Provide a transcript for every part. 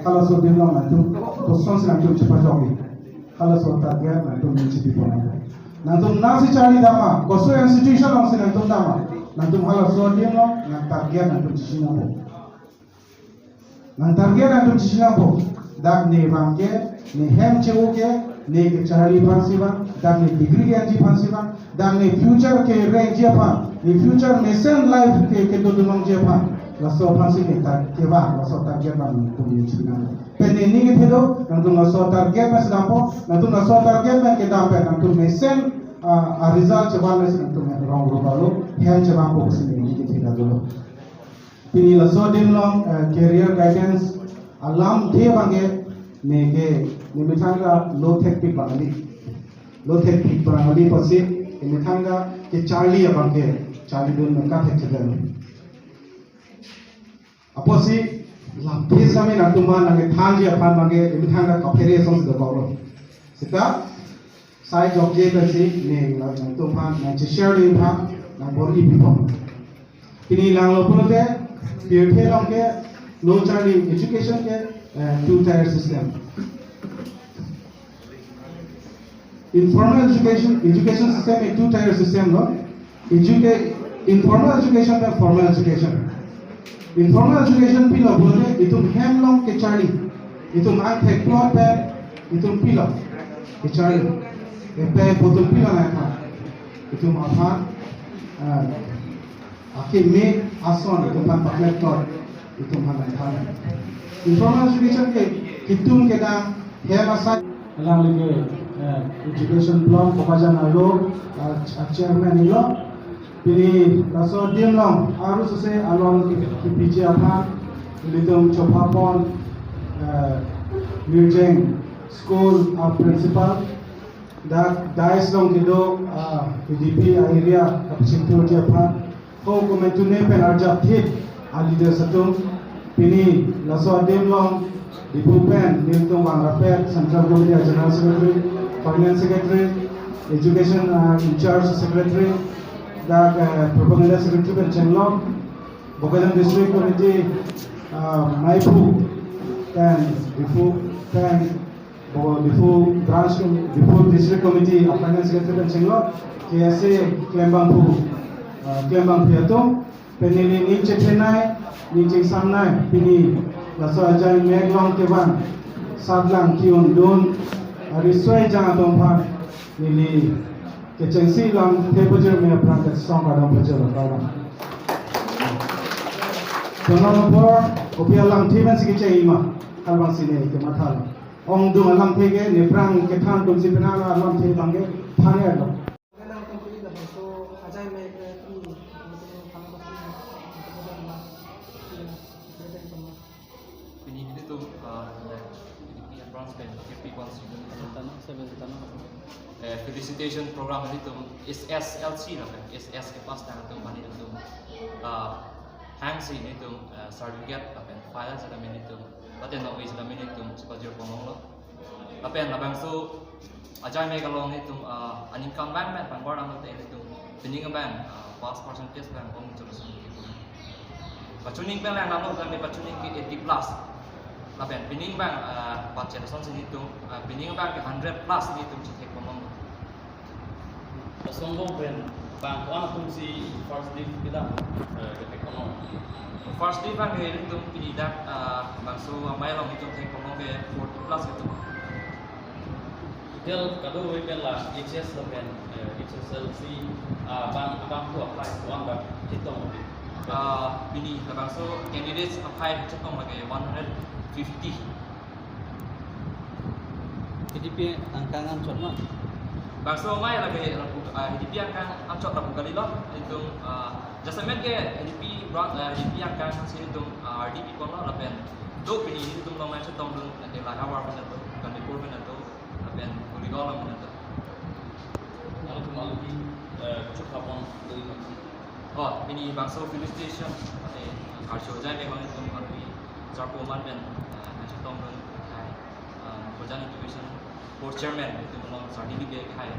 kalau so din long nanti kosong nanti cepat jogi kalau so target nanti mencicipi pona nanti nasi cari dama koso institution long nanti dama nanti kalau so din long nanti target nanti cicipi nanti target nanti cicipi dak ne bangke ne hem cewuke ne cari pansiban dak ne degree anji pansiban dak ne future ke range apa ne future mission life ke dudung apa laso pansi ne tak keba laso target ban tumi cina pene ni ke thedo nanti laso target mas dapo nanti laso target ban ke dapo nanti mission a result coba mes nanti rong rubalo hem coba ko sini ni ke theda dulu pini laso din long career guidance alam dia bange nege nimitanga low tech pe bangali pasi nimitanga ke Charlie abange Charlie don meka thekeden aposi lampe sami natuma nange thanji apan bange nimitanga kapere song de bawro sita sai job je kasi ne natuma na share de pha na bori bipom ini lang lo punote pirthe longke low Charlie education ke two-tier system. Informal education system is two-tier system, no? Informal education and formal education. Informal education pilo boleh itu hemlong ke Charlie, itu mak tekplot pe, itu pilo ke Charlie, pe potong pilo nak itu apa? Akhir me ason itu pan paklet itu mana thana. Informal education ke hitung ke dah masa lang lagi education block kawajan alo chairman ilo pilih kaso dim long harus selesai alon PJ apa litung chopapon Mirjeng school principal dah dais long kido PDP area kapsintu dia apa kau komentune penarjat hit leader satu pini laso adem long di Pupen Niltung Wang Rapet Central Government General Secretary Finance Secretary Education in Charge Secretary dan Propaganda Secretary Chenlong Bukadam District Committee Maipu dan Bifu Branch Bifu District Committee Finance Secretary Chenlong KSA Klembang Piatung penili ni ceklenai ni cek samnai pini laso ajai meglong keban sadlang kiun don risoi jangan tompan nili kecengsi lang tepojer me prangkat song kadang pejer kadang tono por kopia lang timen sikece ima kalbang sine ke matal ong dung alam tege ne prang ke than dum si penala alam te tange thane ado Felicitation program itu SSLC lah kan, SS ke pas tangan tu mana itu hang sih itu certificate apa yang file sedang itu, tapi nak wis sedang itu sebagai pemong lo, apa yang labang tu ajar mereka long itu income bank man, bangkor orang itu penyingkang bank, pass percentage bank pun terus itu, pacuning bank yang namun kami pacuning ke 80 plus. Laben bining bang budget son sini tu bining bang ke 100 plus ni tu cek komong. Sombong ben bang tu anak tu si first day kita cek komong. First day bang ke itu tidak bang so amai long itu cek komong ke 40 plus itu. Del kado we ben lah HS ben HSLC bang tu apply uang bang kita mau. Bini bang so candidates apply cek komong ke 150. HDP angkangan cuma Bangsa mai lagi HDP angkang amcot lagu kali loh itu jasamen ke HDP angkang sini itu RDP pun lah lapen do pini itu mau macam tahun dulu nanti lah awal pun itu kan di purban itu lapen kuliah pun itu Kalau cuma lagi cukup apa dari oh ini bangsa felicitation nanti karjo jai memang itu kami Jarpo man ben macam tahun dulu Projan Education Board Chairman itu belum certificate hai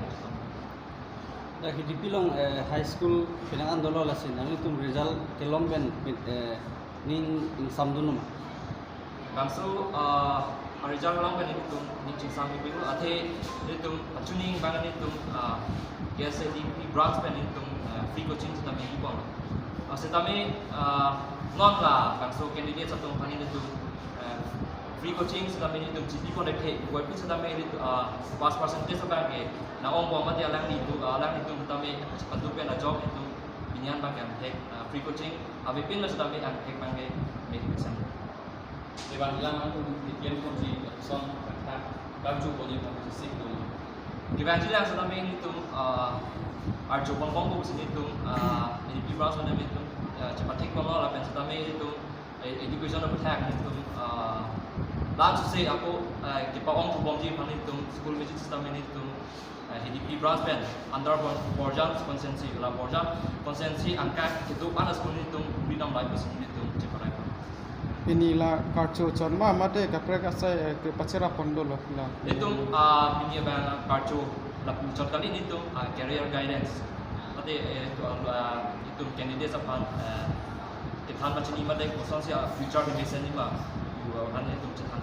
dah HDP long high school pinangan dolo lasin, namun itu result kelong ben ning samdunum. Bangsu Arijan lang kan itu ni cincang itu ate itu tuning bangan itu KSADP branch pen itu free coaching kita mai ibon. Setame non lah bangsu candidate satu pani itu free coaching kita mai itu GP connect web kita mai itu pass percentage apa ke na om bom mati alang itu kita mai cepat tu pen job itu binyan bang yang free coaching abi pin lah kita mai ang bang ke mai pesan. Di Banjilang itu dikirim kunci son kata baju punya posisi itu. Di Banjilang selama ini tu arjo pangpang bu sini tu ini pibras mana itu cepat tik pangol apa selama ini tu education of attack itu lalu saya aku kita orang tu bomji pan itu school visit selama ini tu ini pibras pen under Borjan konsensi lah Borjan konsensi angka itu panas pun itu bidang lain sini itu cepat. Inilah kartu conma mate kapre kasai ke pacera pondolo la itu ini bang kartu la pucat kali itu career guidance tapi itu candidate apa kita macam ni mate khususnya future investment ni mah kan itu cetan